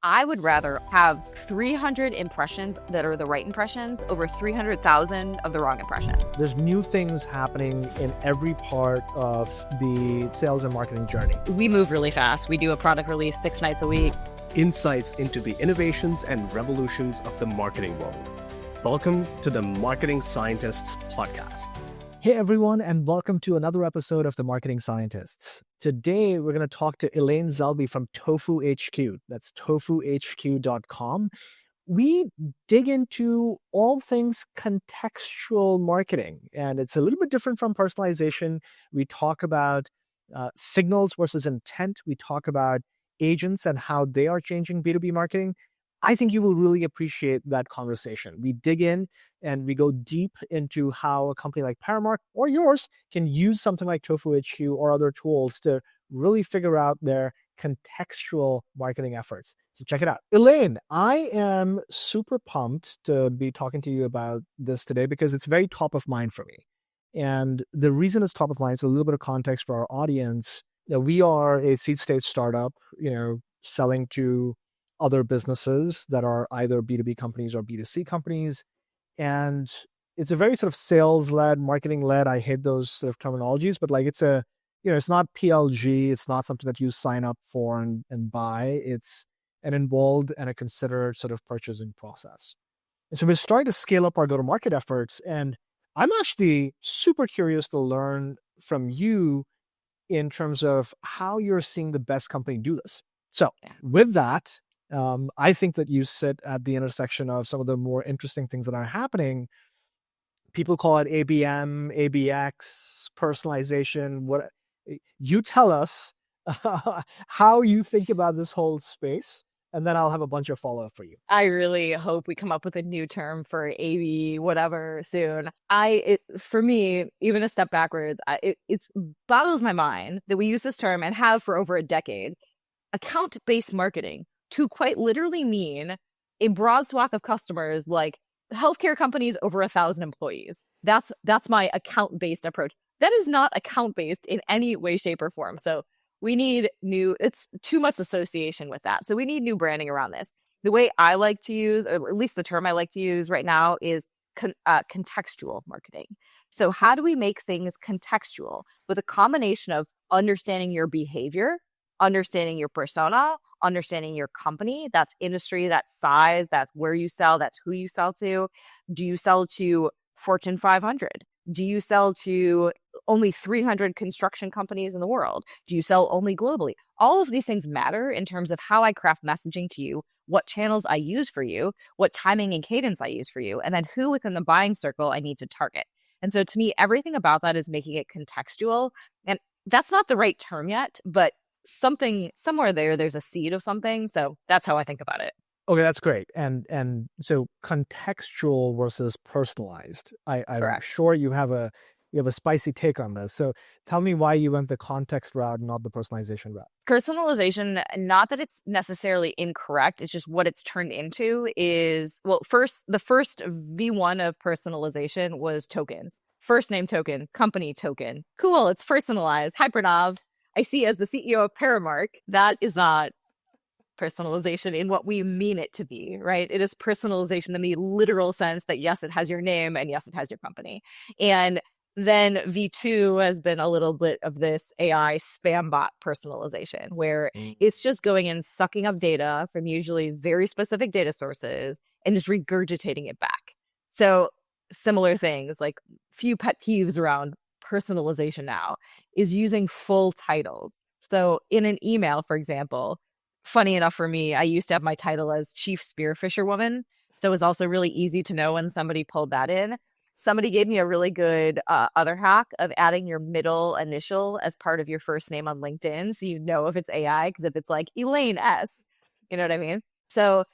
I would rather have 300 impressions that are the right impressions over 300,000 of the wrong impressions. There's new things happening in every part of the sales and marketing journey. We move really fast. We do a product release 6 nights a week. Insights into the innovations and revolutions of the marketing world. Welcome to the Marketing Scientists Podcast. Hey everyone, and welcome to another episode of the Marketing Scientists. Today, we're going to talk to Elaine Zelby from Tofu HQ. That's TofuHQ.com. We dig into all things contextual marketing, and it's a little bit different from personalization. We talk about signals versus intent. We talk about agents and how they are changing B2B marketing. I think you will really appreciate that conversation. We dig in and we go deep into how a company like Paramark or yours can use something like Tofu HQ or other tools to really figure out their contextual marketing efforts. So check it out. Elaine, I am super pumped to be talking to you about this today because it's very top of mind for me. And the reason it's top of mind is a little bit of context for our audience. We are a seed stage startup, selling to other businesses that are either B2B companies or B2C companies. And it's a very sort of sales-led, marketing-led. I hate those sort of terminologies, but it's not PLG. It's not something that you sign up for and buy. It's an involved and a considered sort of purchasing process. And so we're starting to scale up our go-to-market efforts. And I'm actually super curious to learn from you in terms of how you're seeing the best company do this. So with that, I think that you sit at the intersection of some of the more interesting things that are happening. People call it ABM, ABX, personalization. What you tell us how you think about this whole space, and then I'll have a bunch of follow-up for you. I really hope we come up with a new term for AB, whatever, soon. For me, even a step backwards, it boggles my mind that we use this term and have for over a decade, account-based marketing, to quite literally mean a broad swath of customers like healthcare companies over 1,000 employees. That's my account-based approach. That is not account-based in any way, shape, or form. So we need it's too much association with that. So we need new branding around this. The way I like to use, or at least the term I like to use right now, is contextual marketing. So how do we make things contextual with a combination of understanding your behavior, understanding your persona, understanding your company, that's industry, that's size, that's where you sell, that's who you sell to. Do you sell to Fortune 500? Do you sell to only 300 construction companies in the world? Do you sell only globally? All of these things matter in terms of how I craft messaging to you, what channels I use for you, what timing and cadence I use for you, and then who within the buying circle I need to target. And so to me, everything about that is making it contextual. And that's not the right term yet, but somewhere there's a seed of something. So that's how I think about it. Okay, that's great. And so contextual versus personalized. I'm sure you have a spicy take on this. So tell me why you went the context route, not the personalization route. Personalization, not that it's necessarily incorrect. It's just what it's turned into is, the first V1 of personalization was tokens. First name token, company token. Cool, it's personalized. Hypernav. I see as the CEO of Paramark, that is not personalization in what we mean it to be, right? It is personalization in the literal sense that yes, it has your name and yes, it has your company. And then V2 has been a little bit of this AI spam bot personalization where it's just going and sucking up data from usually very specific data sources and just regurgitating it back. So similar things, like few pet peeves around personalization now is using full titles. So in an email, for example, funny enough for me, I used to have my title as Chief Spearfisherwoman. So it was also really easy to know when somebody pulled that in. Somebody gave me a really good other hack of adding your middle initial as part of your first name on LinkedIn. So you know if it's AI, because if it's like Elaine S, you know what I mean? So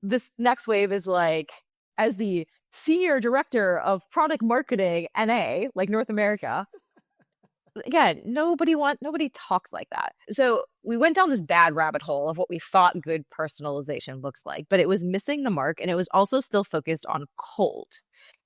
this next wave is like, as the Senior Director of Product Marketing NA, like North America. Again, nobody talks like that. So we went down this bad rabbit hole of what we thought good personalization looks like, but it was missing the mark, and it was also still focused on cold.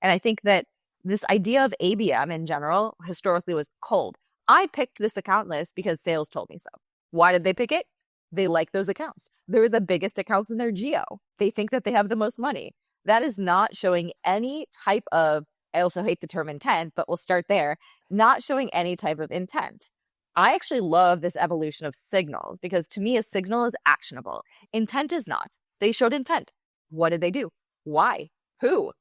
And I think that this idea of ABM in general historically was cold. I picked this account list because sales told me so. Why did they pick it? They like those accounts. They're the biggest accounts in their geo. They think that they have the most money. That is not showing any type of, I also hate the term intent, but we'll start there, not showing any type of intent. I actually love this evolution of signals because to me, a signal is actionable. Intent is not. They showed intent. What did they do? Why? Who?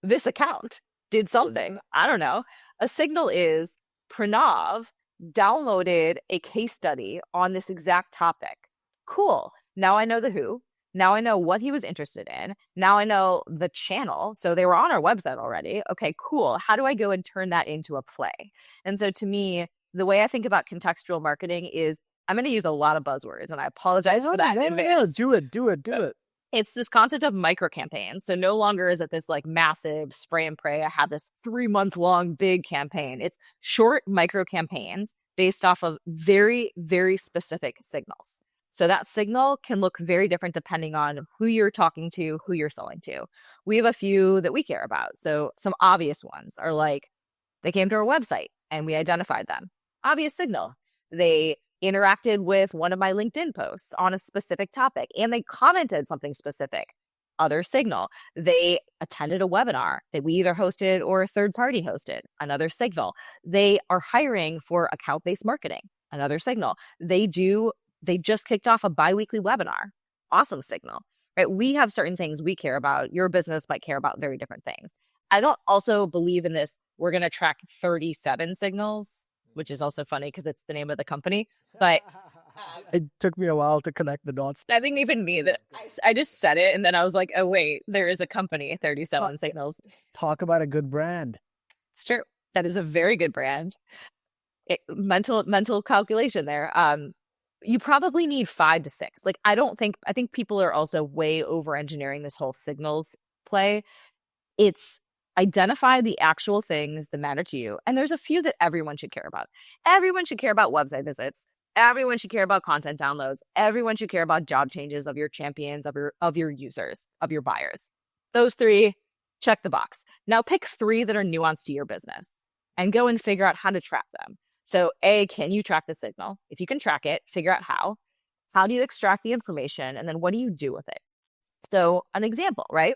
This account did something. I don't know. A signal is Pranav downloaded a case study on this exact topic. Cool. Now I know the who. Now I know what he was interested in. Now I know the channel. So they were on our website already. Okay, cool. How do I go and turn that into a play? And so to me, the way I think about contextual marketing is I'm going to use a lot of buzzwords, and I apologize for that in advance. Do it. It's this concept of micro campaigns. So no longer is it this like massive spray and pray. I have this 3-month-long big campaign. It's short micro campaigns based off of very, very specific signals. So that signal can look very different depending on who you're talking to, who you're selling to. We have a few that we care about. So some obvious ones are like they came to our website and we identified them. Obvious signal. They interacted with one of my LinkedIn posts on a specific topic and they commented something specific. Other signal. They attended a webinar that we either hosted or a third party hosted. Another signal. They are hiring for account-based marketing. Another signal. They just kicked off a bi-weekly webinar. Awesome signal, right? We have certain things we care about. Your business might care about very different things. I don't also believe in this, we're going to track 37 signals, which is also funny because it's the name of the company. But it took me a while to connect the dots. I think even me, that I just said it and then I was like, oh wait, there is a company, 37 signals. Talk about a good brand. It's true. That is a very good brand. Mental calculation there. You probably need 5 to 6. Like, I think people are also way over engineering this whole signals play. It's identify the actual things that matter to you. And there's a few that everyone should care about. Everyone should care about website visits. Everyone should care about content downloads. Everyone should care about job changes of your champions, of your users, of your buyers. Those 3, check the box. Now pick 3 that are nuanced to your business and go and figure out how to track them. So A, can you track the signal? If you can track it, figure out how. How do you extract the information? And then what do you do with it? So an example, right?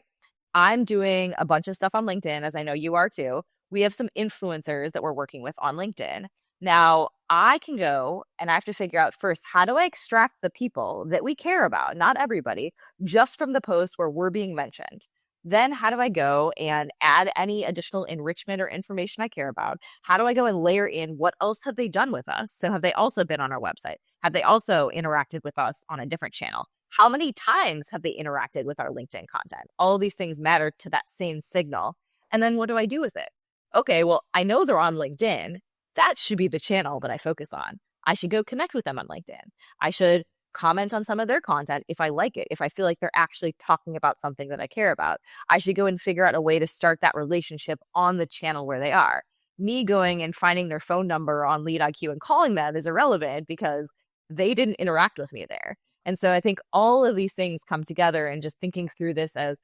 I'm doing a bunch of stuff on LinkedIn, as I know you are too. We have some influencers that we're working with on LinkedIn. Now, I can go and I have to figure out first, how do I extract the people that we care about, not everybody, just from the post where we're being mentioned? Then how do I go and add any additional enrichment or information I care about? How do I go and layer in what else have they done with us? So have they also been on our website? Have they also interacted with us on a different channel? How many times have they interacted with our LinkedIn content? All of these things matter to that same signal. And then what do I do with it? Okay, well, I know they're on LinkedIn. That should be the channel that I focus on. I should go connect with them on LinkedIn. I should comment on some of their content if I like it, if I feel like they're actually talking about something that I care about. I should go and figure out a way to start that relationship on the channel where they are. Me going and finding their phone number on LeadIQ and calling them is irrelevant because they didn't interact with me there. And so I think all of these things come together and just thinking through this as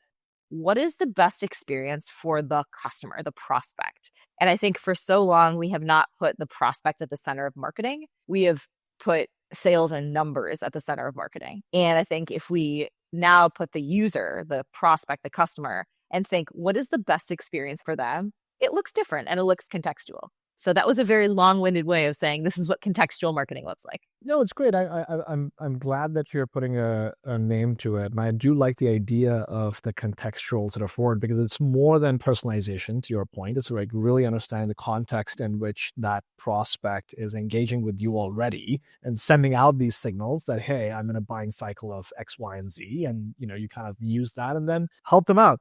what is the best experience for the customer, the prospect? And I think for so long, we have not put the prospect at the center of marketing. We have put sales and numbers at the center of marketing. And I think if we now put the user, the prospect, the customer, and think, what is the best experience for them? It looks different and it looks contextual. So that was a very long-winded way of saying this is what contextual marketing looks like. No, it's great. I'm glad that you're putting a name to it. And I do like the idea of the contextual sort of word because it's more than personalization, to your point. It's like really understanding the context in which that prospect is engaging with you already and sending out these signals that, hey, I'm in a buying cycle of X, Y, and Z. And, you kind of use that and then help them out.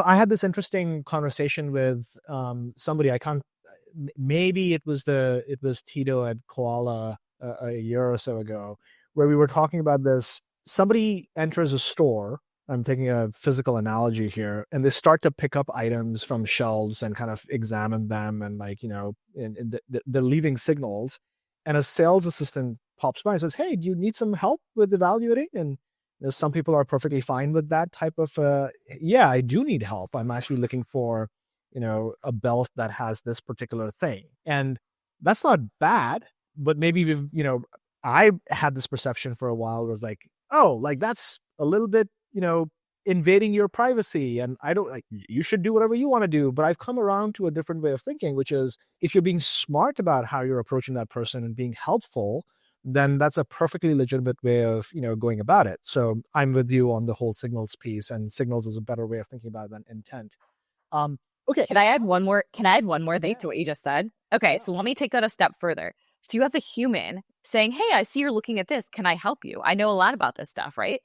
I had this interesting conversation with somebody. Maybe it was Tito at Koala a year or so ago, where we were talking about this. Somebody enters a store. I'm taking a physical analogy here, and they start to pick up items from shelves and kind of examine them, and they're leaving signals. And a sales assistant pops by and says, "Hey, do you need some help with evaluating?" And some people are perfectly fine with that type of. Yeah, I do need help. I'm actually looking for a belt that has this particular thing. And that's not bad, but maybe we've, I had this perception for a while was like, oh, like that's a little bit, invading your privacy. And I don't like, you should do whatever you want to do. But I've come around to a different way of thinking, which is if you're being smart about how you're approaching that person and being helpful, then that's a perfectly legitimate way of, going about it. So I'm with you on the whole signals piece, and signals is a better way of thinking about it than intent. Okay. Can I add one more thing to what you just said? Okay, so let me take that a step further. So you have the human saying, hey, I see you're looking at this. Can I help you? I know a lot about this stuff, right?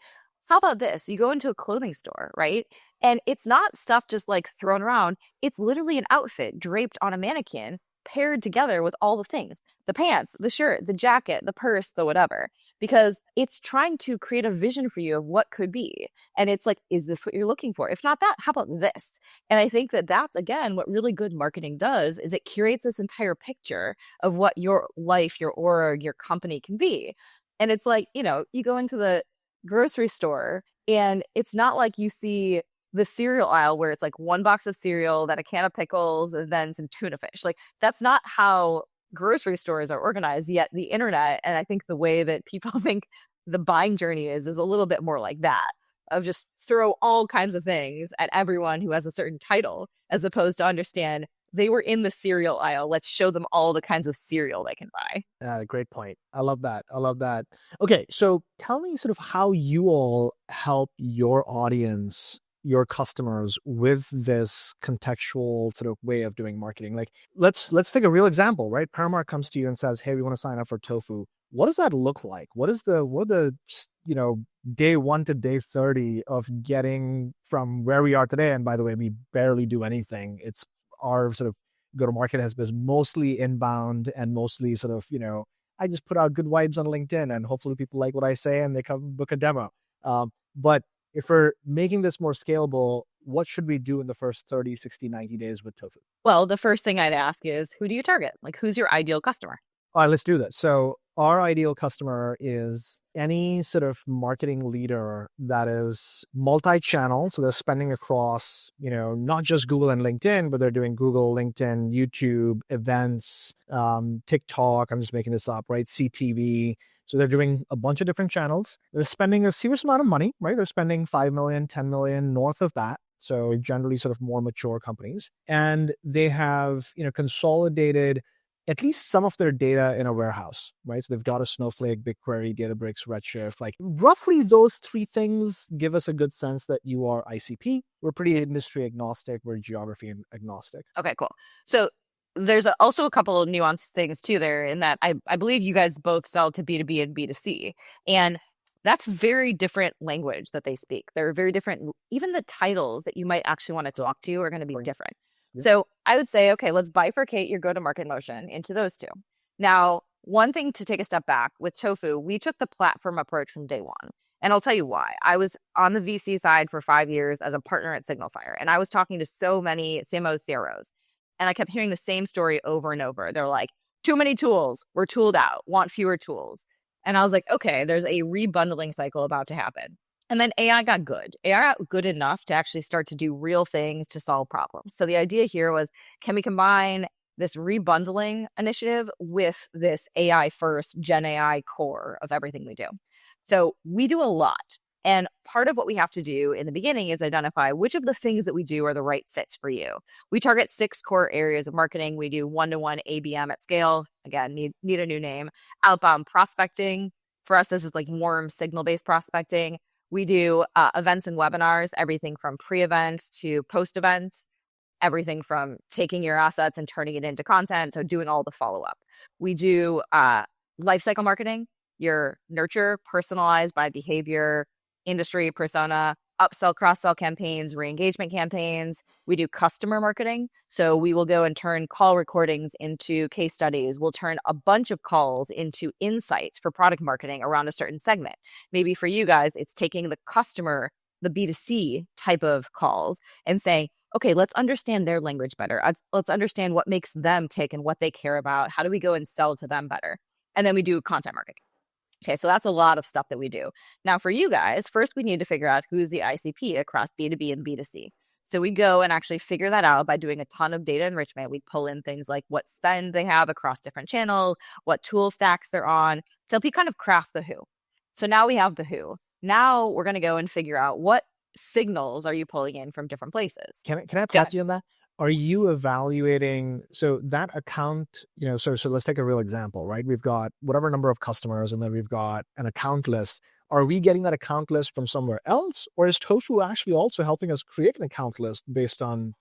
How about this? You go into a clothing store, right? And it's not stuff just like thrown around. It's literally an outfit draped on a mannequin, paired together with all the things, the pants, the shirt, the jacket, the purse, the whatever, because it's trying to create a vision for you of what could be. And it's like, is this what you're looking for? If not that, how about this? And I think that that's, again, what really good marketing does is it curates this entire picture of what your life, your aura, your company can be. And it's like, you go into the grocery store and it's not like you see the cereal aisle where it's like one box of cereal, then a can of pickles, and then some tuna fish. Like that's not how grocery stores are organized. Yet the internet, and I think the way that people think the buying journey is a little bit more like that, of just throw all kinds of things at everyone who has a certain title, as opposed to understand they were in the cereal aisle. Let's show them all the kinds of cereal they can buy. Great point. I love that. Okay, so tell me sort of how you all help your audience, your customers, with this contextual sort of way of doing marketing. Like, let's take a real example, right? Paramark comes to you and says, "Hey, we want to sign up for Tofu." What does that look like? What are the day 1 to day 30 of getting from where we are today? And by the way, we barely do anything. It's our sort of go-to-market has been mostly inbound and mostly sort of, I just put out good vibes on LinkedIn and hopefully people like what I say and they come book a demo. But if we're making this more scalable, what should we do in the first 30, 60, 90 days with Tofu? Well, the first thing I'd ask is, who do you target? Like, who's your ideal customer? All right, let's do this. So our ideal customer is any sort of marketing leader that is multi-channel. So they're spending across, not just Google and LinkedIn, but they're doing Google, LinkedIn, YouTube, events, TikTok. I'm just making this up, right? CTV. So they're doing a bunch of different channels. They're spending a serious amount of money, right? They're spending 5 million, 10 million, north of that. So generally sort of more mature companies. And they have, consolidated at least some of their data in a warehouse, right? So they've got a Snowflake, BigQuery, Databricks, Redshift. Like roughly those 3 things give us a good sense that you are ICP. We're pretty industry agnostic. We're geography agnostic. Okay, cool. So there's also a couple of nuanced things too there in that I believe you guys both sell to B2B and B2C. And that's very different language that they speak. They're very different. Even the titles that you might actually want to talk to are going to be different. Yep. So I would say, okay, let's bifurcate your go-to-market motion into those two. Now, one thing to take a step back with Tofu, we took the platform approach from day one. And I'll tell you why. I was on the VC side for 5 years as a partner at Signalfire, and I was talking to so many CMOs, CROs, and I kept hearing the same story over and over. They're like, too many tools, we're tooled out, want fewer tools. And I was like, okay, there's a rebundling cycle about to happen. And then AI got good. AI got good enough to actually start to do real things to solve problems. So the idea here was, can we combine this rebundling initiative with this AI first Gen AI core of everything we do? So we do a lot. And part of what we have to do in the beginning is identify which of the things that we do are the right fits for you. We target 6 core areas of marketing. We do one-to-one ABM at scale. Again, need a new name. Outbound prospecting. For us, this is like warm signal-based prospecting. We do events and webinars, everything from pre-event to post-event, everything from taking your assets and turning it into content, so doing all the follow-up. We do lifecycle marketing, your nurture, personalized by behavior, industry, persona, upsell, cross-sell campaigns, re-engagement campaigns. We do customer marketing. So we will go and turn call recordings into case studies. We'll turn a bunch of calls into insights for product marketing around a certain segment. Maybe for you guys, it's taking the customer, the B2C type of calls and saying, okay, let's understand their language better. Let's understand what makes them tick and what they care about. How do we go and sell to them better? And then we do content marketing. Okay, so that's a lot of stuff that we do. Now for you guys, first we need to figure out who's the ICP across B2B and B2C. So we go and actually figure that out by doing a ton of data enrichment. We pull in things like what spend they have across different channels, what tool stacks they're on, to help you kind of craft the who. So now we have the who. Now we're going to go and figure out what signals are you pulling in from different places. Can I pat you on that? Are you evaluating, so that account, so let's take a real example, right? We've got whatever number of customers and then we've got an account list. Are we getting that account list from somewhere else? Or is Tofu actually also helping us create an account list based on,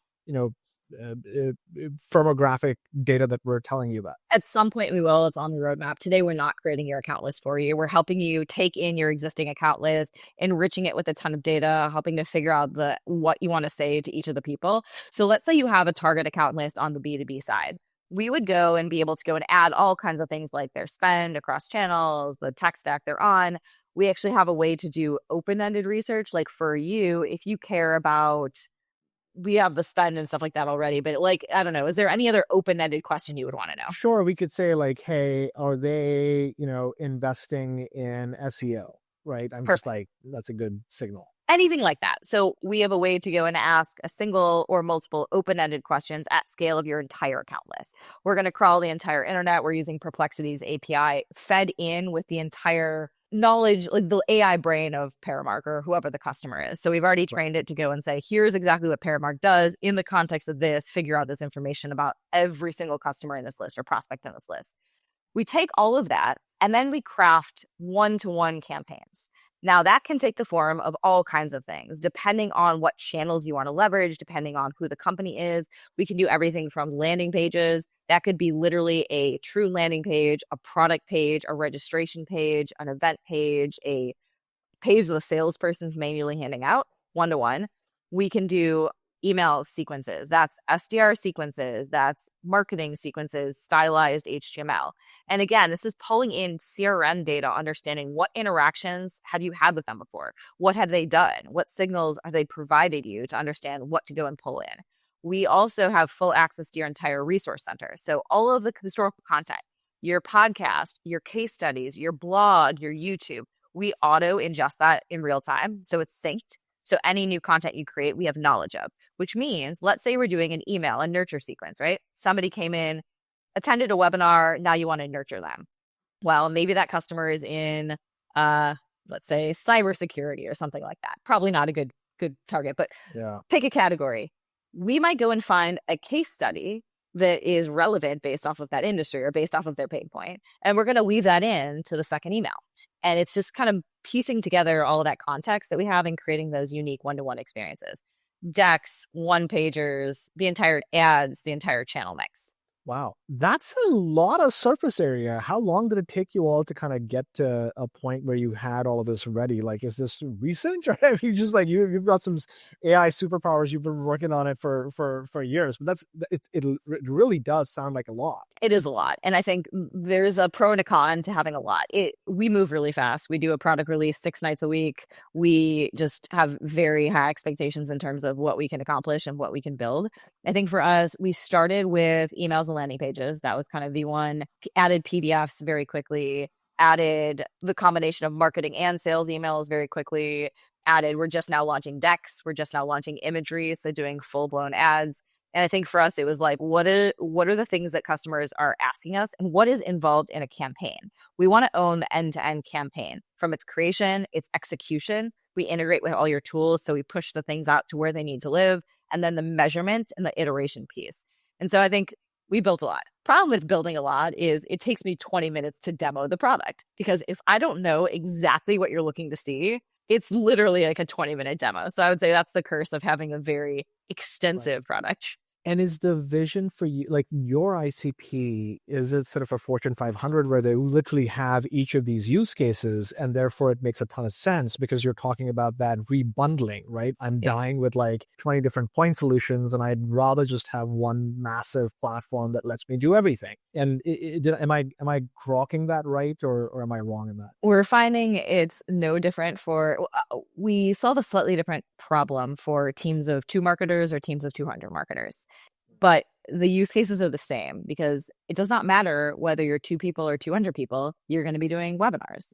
firmographic data that we're telling you about? At some point we will. It's on the roadmap. Today, we're not creating your account list for you. We're helping you take in your existing account list, enriching it with a ton of data, helping to figure out what you want to say to each of the people. So let's say you have a target account list on the B2B side. We would go and be able to go and add all kinds of things like their spend across channels, the tech stack they're on. We actually have a way to do open-ended research. Like for you, if you care about, we have the spend and stuff like that already, but I don't know, is there any other open-ended question you would want to know? Sure. We could say hey, are they, investing in SEO, right? I'm Perfect. Just that's a good signal. Anything like that. So we have a way to go and ask a single or multiple open-ended questions at scale of your entire account list. We're going to crawl the entire internet. We're using Perplexity's API fed in with the entire knowledge, like the AI brain of Paramark or whoever the customer is. So we've already trained it to go and say, here's exactly what Paramark does in the context of this, figure out this information about every single customer in this list or prospect in this list. We take all of that and then we craft one-to-one campaigns. Now that can take the form of all kinds of things, depending on what channels you want to leverage, depending on who the company is. We can do everything from landing pages. That could be literally a true landing page, a product page, a registration page, an event page, a page the salesperson's manually handing out, one-to-one. We can do email sequences. That's SDR sequences. That's marketing sequences, stylized HTML. And again, this is pulling in CRM data, understanding what interactions have you had with them before? What have they done? What signals have they provided you to understand what to go and pull in? We also have full access to your entire resource center. So all of the historical content, your podcast, your case studies, your blog, your YouTube, we auto ingest that in real time. So it's synced. So any new content you create, we have knowledge of, which means, let's say we're doing an email, a nurture sequence, right? Somebody came in, attended a webinar, now you want to nurture them. Well, maybe that customer is in, let's say, cybersecurity or something like that. Probably not a good target, but pick a category. We might go and find a case study that is relevant based off of that industry or based off of their pain point. And we're going to weave that in to the second email. And it's just kind of piecing together all of that context that we have and creating those unique one-to-one experiences. Decks, one-pagers, the entire ads, the entire channel mix. Wow. That's a lot of surface area. How long did it take you all to kind of get to a point where you had all of this ready? Is this recent? Or have you just you've got some AI superpowers, you've been working on it for years, but it really does sound like a lot. It is a lot. And I think there's a pro and a con to having a lot. We move really fast. We do a product release 6 nights a week. We just have very high expectations in terms of what we can accomplish and what we can build. I think for us, we started with emails and landing pages. That was kind of the one. Added PDFs very quickly. Added the combination of marketing and sales emails very quickly. We're just now launching decks. We're just now launching imagery. So doing full-blown ads. And I think for us, it was what are the things that customers are asking us and what is involved in a campaign? We want to own the end-to-end campaign from its creation, its execution. We integrate with all your tools. So we push the things out to where they need to live. And then the measurement and the iteration piece. And so I think we built a lot. Problem with building a lot is it takes me 20 minutes to demo the product, because if I don't know exactly what you're looking to see, it's literally like a 20-minute demo. So I would say that's the curse of having a very extensive product. And is the vision for you, your ICP, is it sort of a Fortune 500 where they literally have each of these use cases and therefore it makes a ton of sense because you're talking about that rebundling, right? I'm dying with 20 different point solutions and I'd rather just have one massive platform that lets me do everything. And am I grokking that right or am I wrong in that? We're finding it's no different we solve a slightly different problem for teams of 2 marketers or teams of 200 marketers. But the use cases are the same because it does not matter whether you're 2 people or 200 people, you're going to be doing webinars.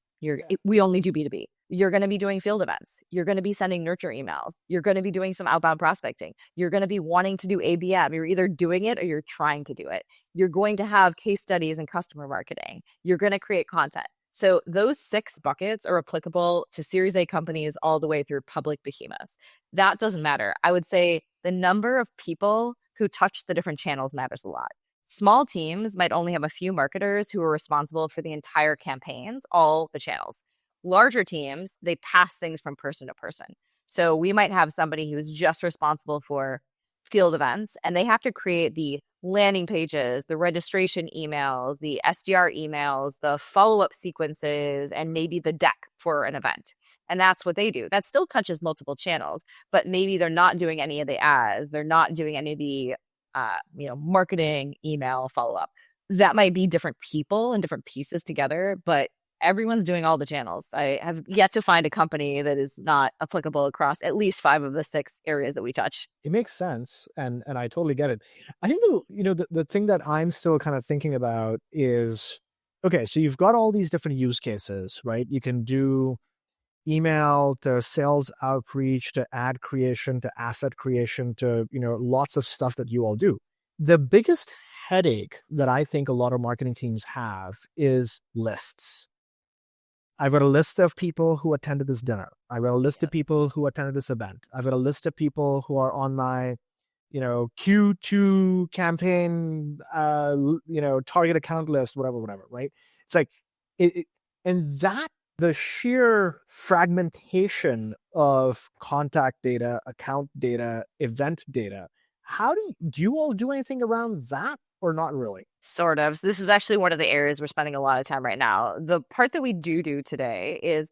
We only do B2B. You're going to be doing field events. You're going to be sending nurture emails. You're going to be doing some outbound prospecting. You're going to be wanting to do ABM. You're either doing it or you're trying to do it. You're going to have case studies and customer marketing. You're going to create content. So those 6 buckets are applicable to Series A companies all the way through public behemoths. That doesn't matter. I would say the number of people who touch the different channels matters a lot. Small teams might only have a few marketers who are responsible for the entire campaigns, all the channels. Larger teams, they pass things from person to person. So we might have somebody who is just responsible for field events, and they have to create the landing pages, the registration emails, the SDR emails, the follow-up sequences, and maybe the deck for an event. And that's what they do. That still touches multiple channels, but maybe they're not doing any of the ads. They're not doing any of the marketing email follow-up. That might be different people and different pieces together, but everyone's doing all the channels. I have yet to find a company that is not applicable across at least 5 of the 6 areas that we touch. It makes sense, and I totally get it. I think the thing that I'm still kind of thinking about is, okay, so you've got all these different use cases, right? You can do email to sales outreach to ad creation to asset creation to lots of stuff that you all do. The biggest headache that I think a lot of marketing teams have is lists. I've got a list of people who attended this dinner. I've got a list of people who attended this event. I've got a list of people who are on my, Q2 campaign, target account list, whatever, right? It's like, and that the sheer fragmentation of contact data, account data, event data, how do you all do anything around that? Or not really? Sort of. This is actually one of the areas we're spending a lot of time right now. The part that we do today is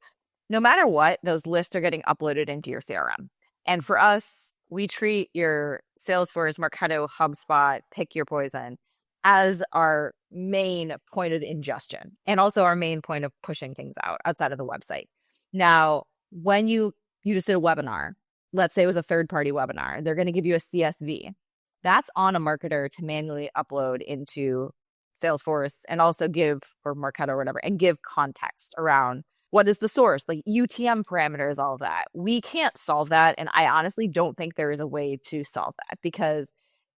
no matter what, those lists are getting uploaded into your CRM. And for us, we treat your Salesforce, Marketo, HubSpot, pick your poison as our main point of ingestion and also our main point of pushing things out outside of the website. Now, when you just did a webinar, let's say it was a third-party webinar, they're going to give you a CSV. That's on a marketer to manually upload into Salesforce and also or Marketo or whatever, and give context around what is the source, like UTM parameters, all of that. We can't solve that. And I honestly don't think there is a way to solve that because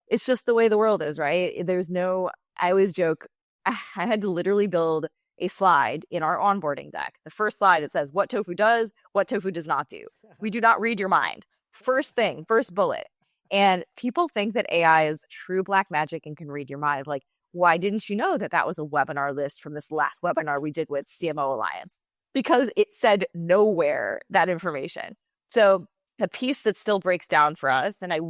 it's just the way the world is, right? I always joke, I had to literally build a slide in our onboarding deck. The first slide, it says what Tofu does, what Tofu does not do. We do not read your mind. First thing, first bullet. And people think that AI is true black magic and can read your mind. Like, why didn't you know that was a webinar list from this last webinar we did with CMO Alliance? Because it said nowhere that information. So a piece that still breaks down for us, and I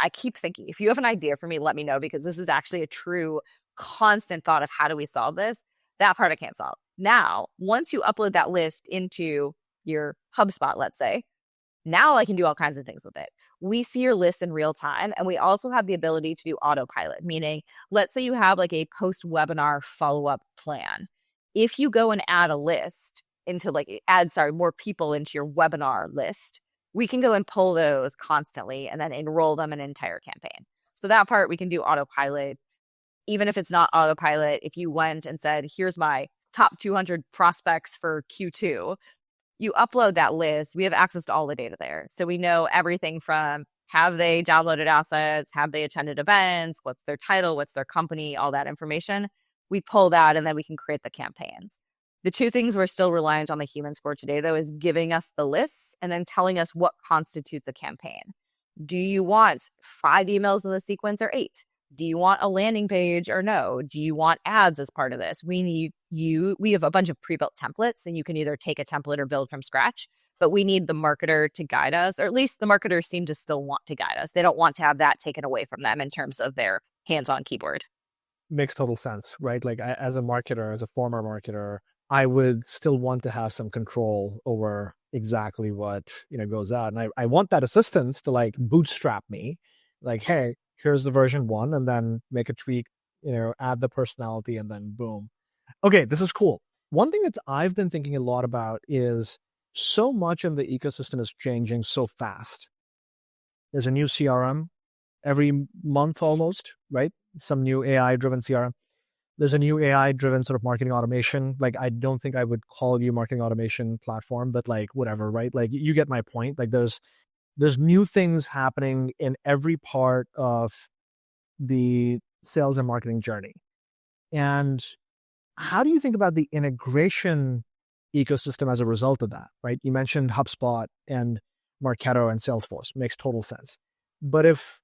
keep thinking, if you have an idea for me, let me know, because this is actually a true constant thought of how do we solve this? That part I can't solve. Now, once you upload that list into your HubSpot, let's say, now I can do all kinds of things with it. We see your list in real time, and we also have the ability to do autopilot, meaning let's say you have like a post-webinar follow-up plan. If you go and add a list into more people into your webinar list, we can go and pull those constantly and then enroll them in an entire campaign. So that part we can do autopilot. Even if it's not autopilot, if you went and said, here's my top 200 prospects for Q2, you upload that list, we have access to all the data there. So we know everything from have they downloaded assets, have they attended events, what's their title, what's their company, all that information. We pull that and then we can create the campaigns. The two things we're still reliant on the humans for today, though, is giving us the lists and then telling us what constitutes a campaign. Do you want 5 emails in the sequence or 8? Do you want a landing page or no? Do you want ads as part of this? We have a bunch of pre-built templates, and you can either take a template or build from scratch, but we need the marketer to guide us, or at least the marketers seem to still want to guide us. They don't want to have that taken away from them in terms of their hands-on keyboard. Makes total sense, right? Like as a marketer, as a former marketer, I would still want to have some control over exactly what goes out. And I want that assistance to bootstrap me, like, hey, here's the version 1, and then make a tweak, add the personality, and then boom. Okay, this is cool. One thing that I've been thinking a lot about is so much of the ecosystem is changing so fast. There's a new CRM every month almost, right? Some new AI-driven CRM. There's a new AI-driven sort of marketing automation. Like, I don't think I would call you marketing automation platform, but like whatever, right? Like you get my point. Like there's new things happening in every part of the sales and marketing journey. And how do you think about the integration ecosystem as a result of that, right? You mentioned HubSpot and Marketo and Salesforce. Makes total sense. But if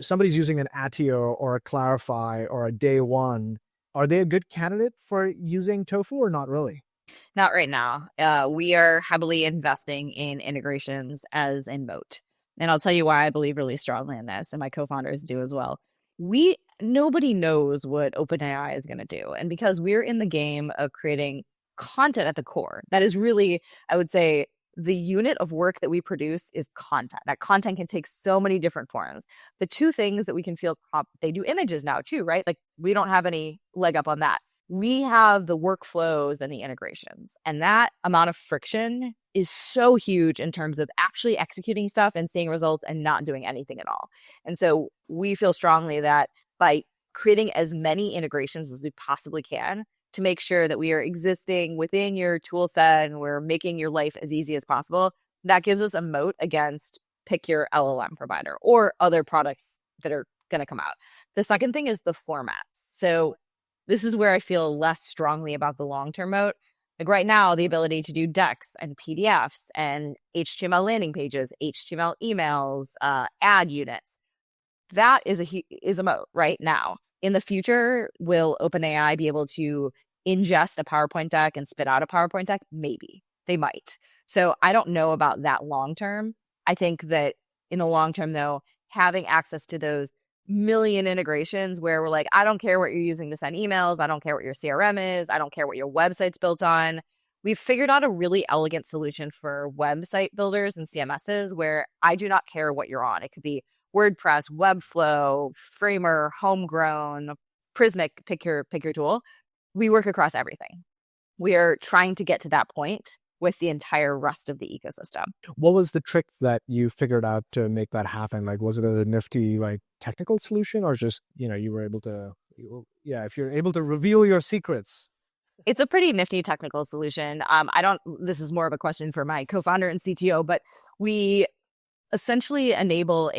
somebody's using an Attio or a Clarify or a Day One, are they a good candidate for using Tofu or not really? Not right now. We are heavily investing in integrations as in Moat. And I'll tell you why I believe really strongly in this, and my co-founders do as well. Nobody knows what OpenAI is going to do. And because we're in the game of creating content at the core, that is really, I would say, the unit of work that we produce is content. That content can take so many different forms. The two things that we can feel, they do images now too, right? Like we don't have any leg up on that. We have the workflows and the integrations. And that amount of friction is so huge in terms of actually executing stuff and seeing results and not doing anything at all. And so we feel strongly that by creating as many integrations as we possibly can to make sure that we are existing within your tool set and we're making your life as easy as possible, that gives us a moat against pick your LLM provider or other products that are going to come out. The second thing is the formats. So this is where I feel less strongly about the long-term moat. Like right now, the ability to do decks and PDFs and HTML landing pages, HTML emails, ad units, that is a moat right now. In the future, will OpenAI be able to ingest a PowerPoint deck and spit out a PowerPoint deck? Maybe. They might. So I don't know about that long term. I think that in the long term, though, having access to those million integrations where we're like, I don't care what you're using to send emails. I don't care what your CRM is. I don't care what your website's built on. We've figured out a really elegant solution for website builders and CMSs where I do not care what you're on. It could be WordPress, Webflow, Framer, Homegrown, Prismic, pick your tool. We work across everything. We are trying to get to that point with the entire rest of the ecosystem. What was the trick that you figured out to make that happen? Like, was it a nifty, like, technical solution or just, you were able to, if you're able to reveal your secrets? It's a pretty nifty technical solution. This is more of a question for my co-founder and CTO, but we essentially enable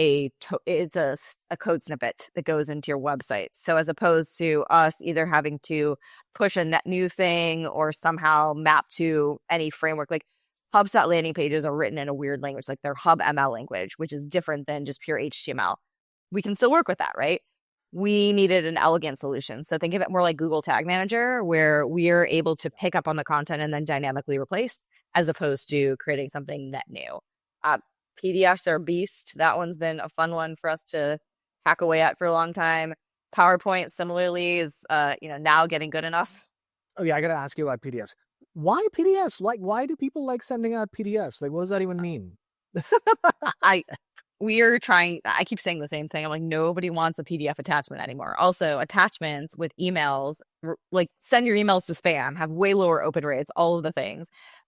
it's a code snippet that goes into your website. So as opposed to us either having to push a net new thing or somehow map to any framework, like HubSpot landing pages are written in a weird language, like their Hub ML language, which is different than just pure HTML. We can still work with that, right? We needed an elegant solution. So think of it more like Google Tag Manager, where we are able to pick up on the content and then dynamically replace, as opposed to creating something net new. PDFs are a beast. That one's been a fun one for us to hack away at for a long time. PowerPoint, similarly, is now getting good enough. Oh yeah, I gotta ask you about PDFs. Why PDFs? Like, why do people like sending out PDFs? Like, what does that even mean? I keep saying the same thing. I'm like, nobody wants a PDF attachment anymore. Also, attachments with emails, like send your emails to spam, have way lower open rates, all of the things.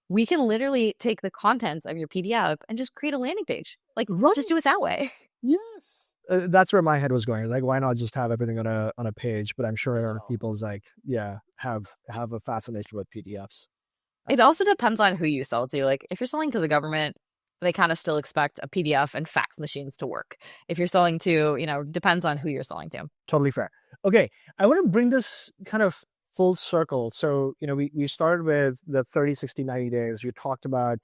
We can literally take the contents of your PDF and just create a landing page. Like, just do it that way. Yes. That's where my head was going. Like, why not just have everything on a page? But I'm sure people's have a fascination with PDFs. It also depends on who you sell to. Like, if you're selling to the government, they kind of still expect a PDF and fax machines to work. If you're selling to, depends on who you're selling to. Totally fair. Okay, I want to bring this kind of full circle. So, we started with the 30, 60, 90 days. You talked about,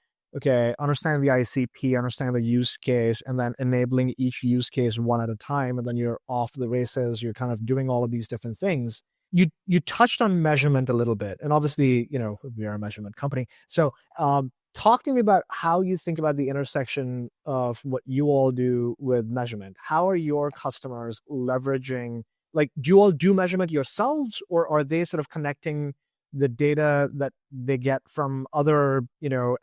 understanding the ICP, understanding the use case, and then enabling each use case one at a time. And then you're off the races. You're kind of doing all of these different things. You touched on measurement a little bit. And obviously, we are a measurement company. So talk to me about how you think about the intersection of what you all do with measurement. How are your customers leveraging, like, do you all do measurement yourselves, or are they sort of connecting the data that they get from other,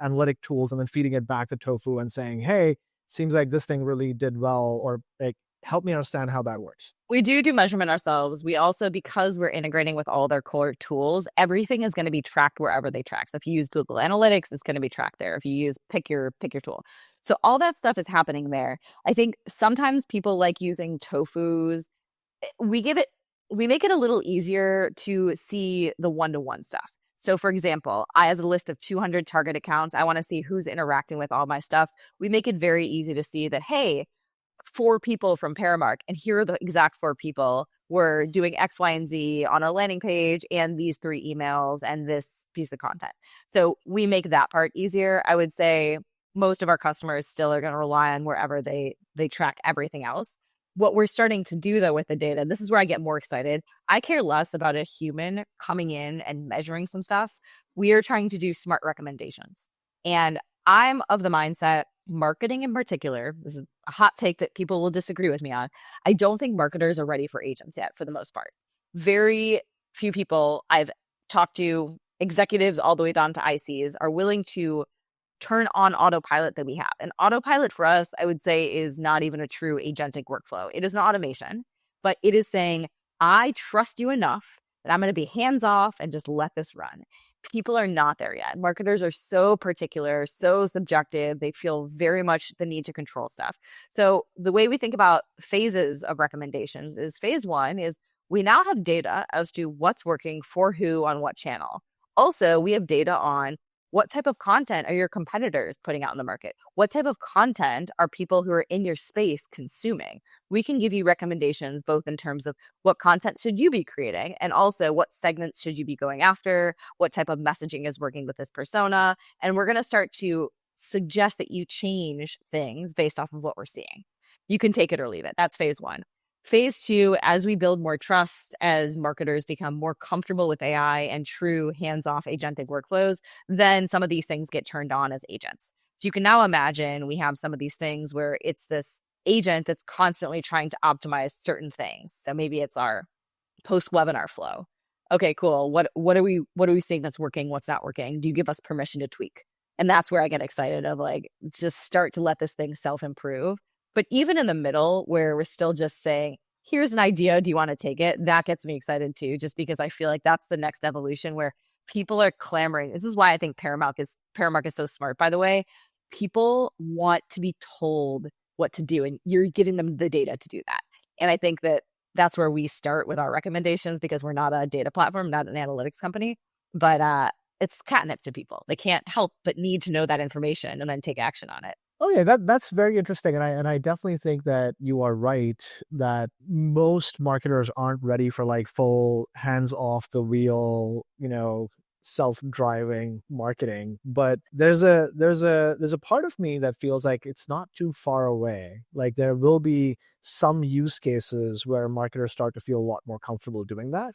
analytic tools and then feeding it back to Tofu and saying, hey, seems like this thing really did well, or like, help me understand how that works. We do measurement ourselves. We also, because we're integrating with all their core tools, everything is going to be tracked wherever they track. So if you use Google Analytics, it's going to be tracked there. If you use pick your tool. So all that stuff is happening there. I think sometimes people like using Tofu's. We make it a little easier to see the one-to-one stuff. So for example, I have a list of 200 target accounts. I want to see who's interacting with all my stuff. We make it very easy to see that, hey, 4 people from Paramark, and here are the exact 4 people were doing X, Y, and Z on our landing page, and these 3 emails and this piece of content. So we make that part easier. I would say most of our customers still are going to rely on wherever they track everything else. What we're starting to do, though, with the data, this is where I get more excited. I care less about a human coming in and measuring some stuff. We are trying to do smart recommendations. And I'm of the mindset, marketing in particular, this is a hot take that people will disagree with me on. I don't think marketers are ready for agents yet, for the most part. Very few people I've talked to, executives all the way down to ICs, are willing to turn on Autopilot that we have. And Autopilot for us, I would say, is not even a true agentic workflow. It is not automation, but it is saying, I trust you enough that I'm going to be hands off and just let this run. People are not there yet. Marketers are so particular, so subjective. They feel very much the need to control stuff. So the way we think about phases of recommendations is phase 1 is we now have data as to what's working for who on what channel. Also, we have data on what type of content are your competitors putting out in the market? What type of content are people who are in your space consuming? We can give you recommendations both in terms of what content should you be creating and also what segments should you be going after, what type of messaging is working with this persona. And we're going to start to suggest that you change things based off of what we're seeing. You can take it or leave it. That's phase 1. Phase 2, as we build more trust, as marketers become more comfortable with AI and true hands-off agentic workflows, then some of these things get turned on as agents. So you can now imagine we have some of these things where it's this agent that's constantly trying to optimize certain things. So maybe it's our post-webinar flow. Okay, cool. What are we seeing that's working? What's not working? Do you give us permission to tweak? And that's where I get excited of like, just start to let this thing self-improve. But even in the middle where we're still just saying, here's an idea, do you want to take it? That gets me excited too, just because I feel like that's the next evolution where people are clamoring. This is why I think Paramark is so smart, by the way. People want to be told what to do, and you're giving them the data to do that. And I think that that's where we start with our recommendations because we're not a data platform, not an analytics company, but it's catnip to people. They can't help but need to know that information and then take action on it. Oh yeah, that's very interesting, and I definitely think that you are right that most marketers aren't ready for like full hands off the wheel, self-driving marketing. But there's a part of me that feels like it's not too far away. Like there will be some use cases where marketers start to feel a lot more comfortable doing that.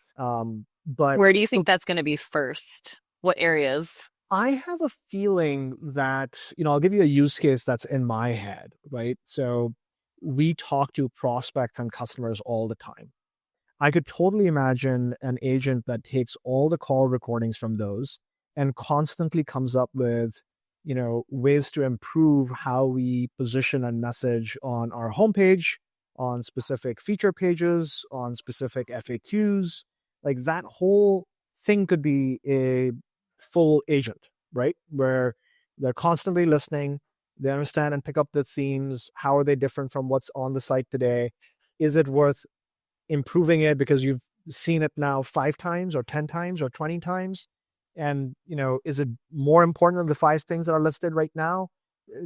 But where do you think that's going to be first? What areas? I have a feeling that, I'll give you a use case that's in my head, right? So we talk to prospects and customers all the time. I could totally imagine an agent that takes all the call recordings from those and constantly comes up with, ways to improve how we position and message on our homepage, on specific feature pages, on specific FAQs. Like that whole thing could be a full agent, right? Where they're constantly listening, they understand and pick up the themes. How are they different from what's on the site today? Is it worth improving it because you've seen it now 5 times or 10 times or 20 times? And, is it more important than the 5 things that are listed right now?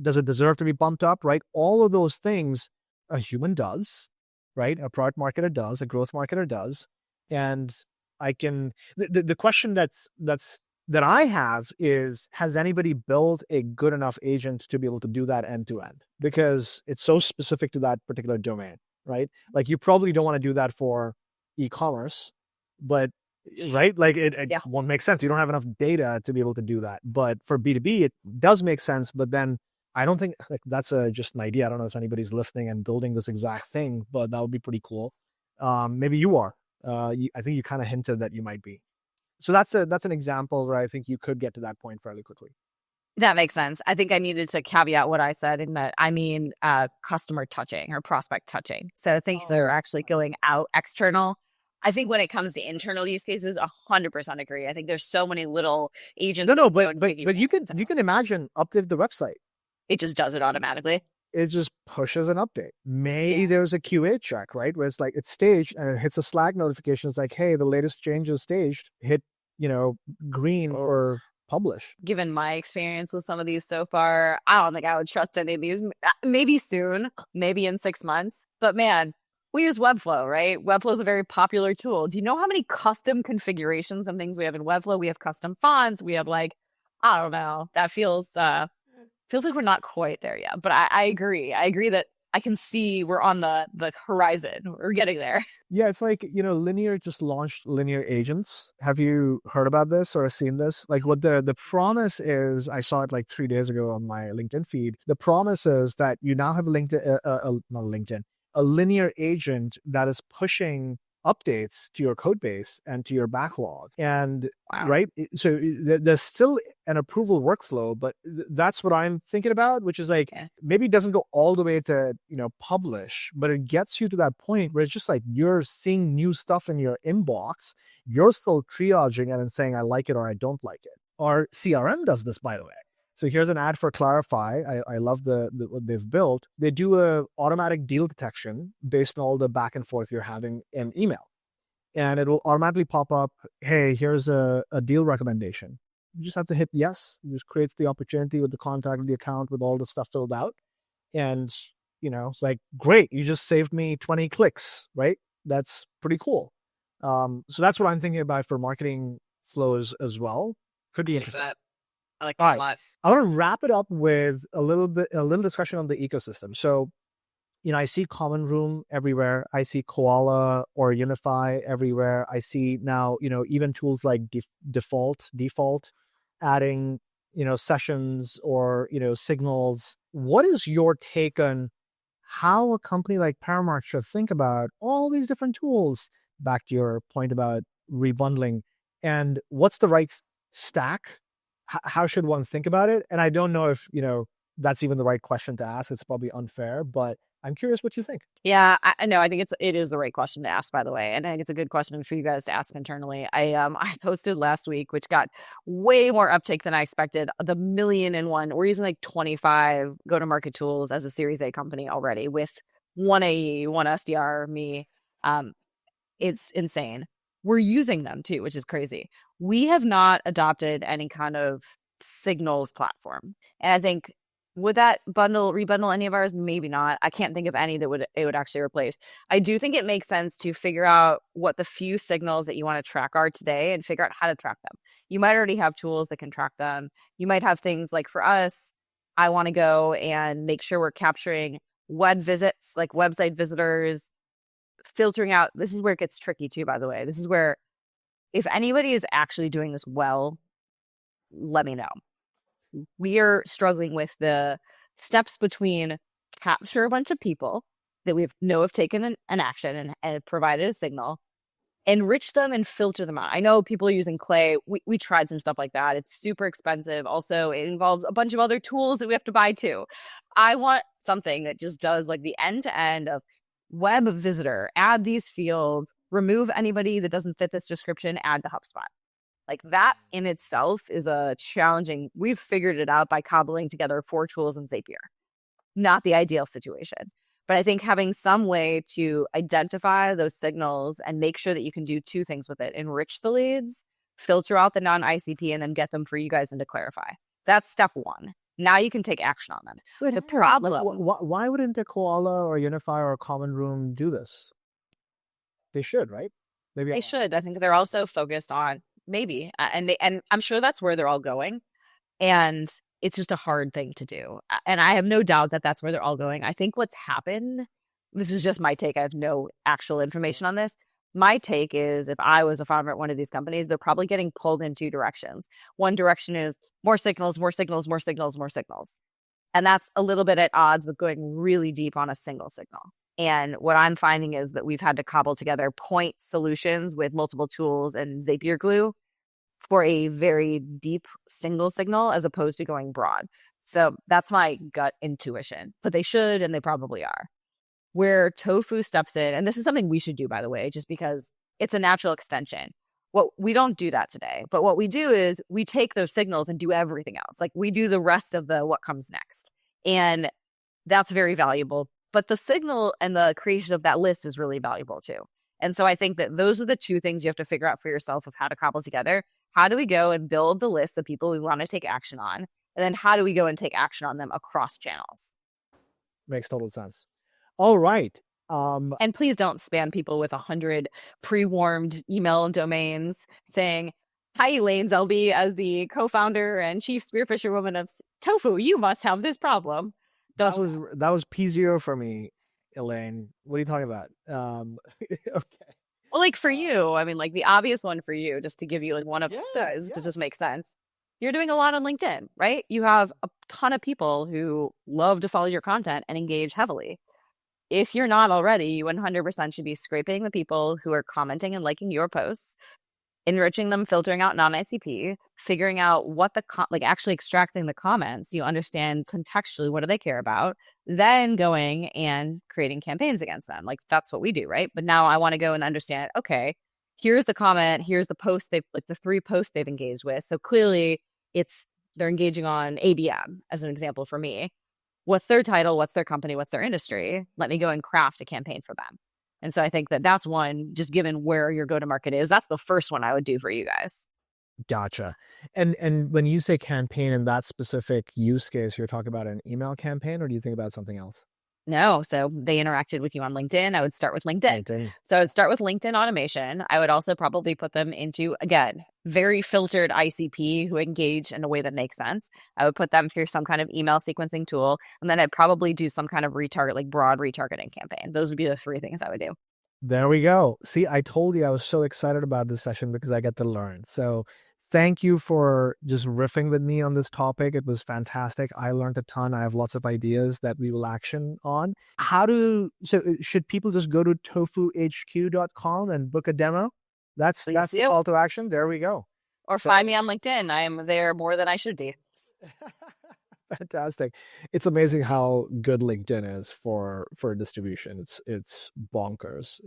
Does it deserve to be bumped up, right? All of those things a human does, right? A product marketer does, a growth marketer does. And I can, the question that I have is, has anybody built a good enough agent to be able to do that end to end? Because it's so specific to that particular domain, right? Like you probably don't want to do that for e-commerce, but right? Like it won't make sense. You don't have enough data to be able to do that. But for B2B, it does make sense. But then I don't think that's just an idea. I don't know if anybody's listening and building this exact thing, but that would be pretty cool. Maybe you are. I think you kind of hinted that you might be. So that's an example where I think you could get to that point fairly quickly. That makes sense. I think I needed to caveat what I said in that I mean customer touching or prospect touching. So things that are actually going out external. I think when it comes to internal use cases, 100% agree. I think there's so many little agents. No, but you can imagine update the website. It just does it automatically. It just pushes an update. Maybe there's a QA check, right? Where it's like it's staged and it hits a Slack notification. It's like, hey, the latest change is staged. Hit, green or publish. Given my experience with some of these so far, I don't think I would trust any of these. Maybe soon, maybe in 6 months. But man, we use Webflow, right? Webflow is a very popular tool. Do you know how many custom configurations and things we have in Webflow? We have custom fonts. We have I don't know. That feels like we're not quite there yet. But I agree. I agree that I can see we're on the horizon. We're getting there. Yeah, it's like, Linear just launched Linear Agents. Have you heard about this or seen this? Like what the promise is, I saw it like 3 days ago on my LinkedIn feed. The promise is that you now have a Linear Agent that is pushing updates to your code base and to your backlog. And right, so there's still an approval workflow, but that's what I'm thinking about, which is maybe it doesn't go all the way to publish, but it gets you to that point where it's just like you're seeing new stuff in your inbox, you're still triaging and then saying I like it or I don't like it. Our CRM does this, by the way. So here's an ad for Clarify. I love what they've built. They do a automatic deal detection based on all the back and forth you're having in email. And it will automatically pop up, hey, here's a deal recommendation. You just have to hit yes. It just creates the opportunity with the contact of the account with all the stuff filled out. And, it's like, great, you just saved me 20 clicks, right? That's pretty cool. So that's what I'm thinking about for marketing flows as well. Could be interesting. I like that a lot. I want to wrap it up with a little discussion on the ecosystem. So, I see Common Room everywhere. I see Koala or Unify everywhere. I see now, even tools like Default adding, sessions or, signals. What is your take on how a company like Paramark should think about all these different tools? Back to your point about rebundling, and what's the right stack? How should one think about it? And I don't know if, that's even the right question to ask. It's probably unfair, but I'm curious what you think. Yeah, I know. I think it is the right question to ask, by the way. And I think it's a good question for you guys to ask internally. I posted last week, which got way more uptake than I expected. The 1,000,001. We're using 25 go-to-market tools as a Series A company already with one AE, one SDR, me. It's insane. We're using them too, which is crazy. We have not adopted any kind of signals platform. And I think would that rebundle any of ours? Maybe not. I can't think of any that it would actually replace. I do think it makes sense to figure out what the few signals that you want to track are today and figure out how to track them. You might already have tools that can track them. You might have things like for us, I want to go and make sure we're capturing web visits, like website visitors, filtering out. This is where it gets tricky too, by the way. This is where if anybody is actually doing this well, let me know. We are struggling with the steps between capture a bunch of people that we know have taken an action and provided a signal, enrich them and filter them out. I know people are using Clay. We tried some stuff like that. It's super expensive. Also, it involves a bunch of other tools that we have to buy too. I want something that just does the end-to-end of web visitor, add these fields, remove anybody that doesn't fit this description, add to HubSpot. That in itself is a challenging. We've figured it out by cobbling together 4 tools in Zapier. Not the ideal situation. But I think having some way to identify those signals and make sure that you can do 2 things with it. Enrich the leads, filter out the non-ICP, and then get them for you guys into Clarify. That's step 1. Now you can take action on them. The problem. Why wouldn't a Koala or Unify or a Common Room do this? They should, right? Maybe they should. I think they're also focused on maybe, and I'm sure that's where they're all going. And it's just a hard thing to do. And I have no doubt that that's where they're all going. I think what's happened, this is just my take. I have no actual information on this. My take is if I was a founder at one of these companies, they're probably getting pulled in 2 directions. One direction is more signals, more signals, more signals, more signals. And that's a little bit at odds with going really deep on a single signal. And what I'm finding is that we've had to cobble together point solutions with multiple tools and Zapier glue for a very deep single signal as opposed to going broad. So that's my gut intuition, but they should, and they probably are. Where Tofu steps in, and this is something we should do, by the way, just because it's a natural extension. We don't do that today, but what we do is we take those signals and do everything else. Like we do the rest of the what comes next. And that's very valuable. But the signal and the creation of that list is really valuable too. And so I think that those are the two things you have to figure out for yourself of how to cobble together. How do we go and build the list of people we want to take action on? And then how do we go and take action on them across channels? Makes total sense. All right. And please don't spam people with 100 pre-warmed email domains saying, "Hi, Elaine Zelby, as the co-founder and chief spearfisherwoman of Tofu, you must have this problem." That was P0 for me, Elaine. What are you talking about? Okay. Well, like for you, I mean, like the obvious one for you, just to give you like one of those to just make sense. You're doing a lot on LinkedIn, right? You have a ton of people who love to follow your content and engage heavily. If you're not already, you 100% should be scraping the people who are commenting and liking your posts, enriching them, filtering out non-ICP, figuring out what actually extracting the comments. You understand contextually what do they care about, then going and creating campaigns against them. Like that's what we do, right? But now I want to go and understand, okay, here's the comment, here's the post the 3 posts they've engaged with. So clearly they're engaging on ABM as an example for me. What's their title? What's their company? What's their industry? Let me go and craft a campaign for them. And so I think that that's one, just given where your go-to-market is, that's the first one I would do for you guys. Gotcha. And when you say campaign in that specific use case, you're talking about an email campaign, or do you think about something else? No. So they interacted with you on LinkedIn. I would start with LinkedIn. So I would start with LinkedIn automation. I would also probably put them into, again, very filtered ICP who engage in a way that makes sense. I would put them through some kind of email sequencing tool. And then I'd probably do some kind of retarget, like broad retargeting campaign. Those would be the 3 things I would do. There we go. See, I told you I was so excited about this session because I get to learn. So thank you for just riffing with me on this topic. It was fantastic. I learned a ton. I have lots of ideas that we will action on. Should people just go to TofuHQ.com and book a demo? That's the call to action. There we go. Or find me on LinkedIn. I am there more than I should be. Fantastic. It's amazing how good LinkedIn is for distribution. It's bonkers.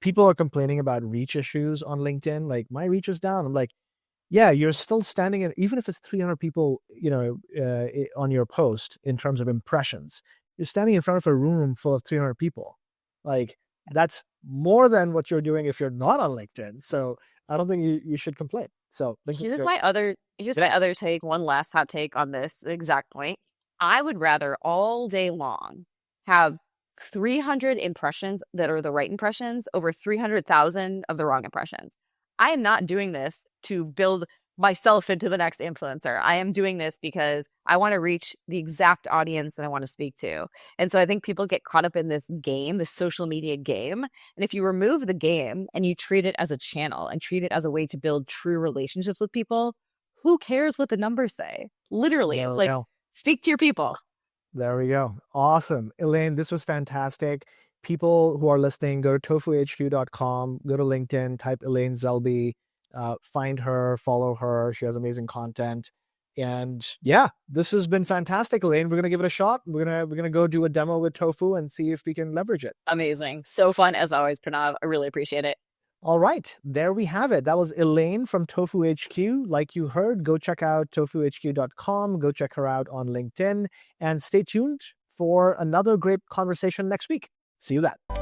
People are complaining about reach issues on LinkedIn. Like my reach is down. I'm like, yeah, you're still standing in, even if it's 300 people, on your post in terms of impressions, you're standing in front of a room full of 300 people. Like that's more than what you're doing if you're not on LinkedIn. So I don't think you should complain. So here's my other take, one last hot take on this exact point. I would rather all day long have 300 impressions that are the right impressions over 300,000 of the wrong impressions. I am not doing this to build myself into the next influencer. I am doing this because I want to reach the exact audience that I want to speak to. And so I think people get caught up in this game, this social media game. And if you remove the game and you treat it as a channel and treat it as a way to build true relationships with people, who cares what the numbers say? Literally, speak to your people. There we go. Awesome. Elaine, this was fantastic. People who are listening, go to TofuHQ.com, go to LinkedIn, type Elaine Zelby. Find her, follow her. She has amazing content. And yeah, this has been fantastic, Elaine. We're going to give it a shot. We're going to go do a demo with Tofu and see if we can leverage it. Amazing. So fun as always, Pranav. I really appreciate it. All right. There we have it. That was Elaine from Tofu HQ. Like you heard, go check out TofuHQ.com. Go check her out on LinkedIn and stay tuned for another great conversation next week. See you then.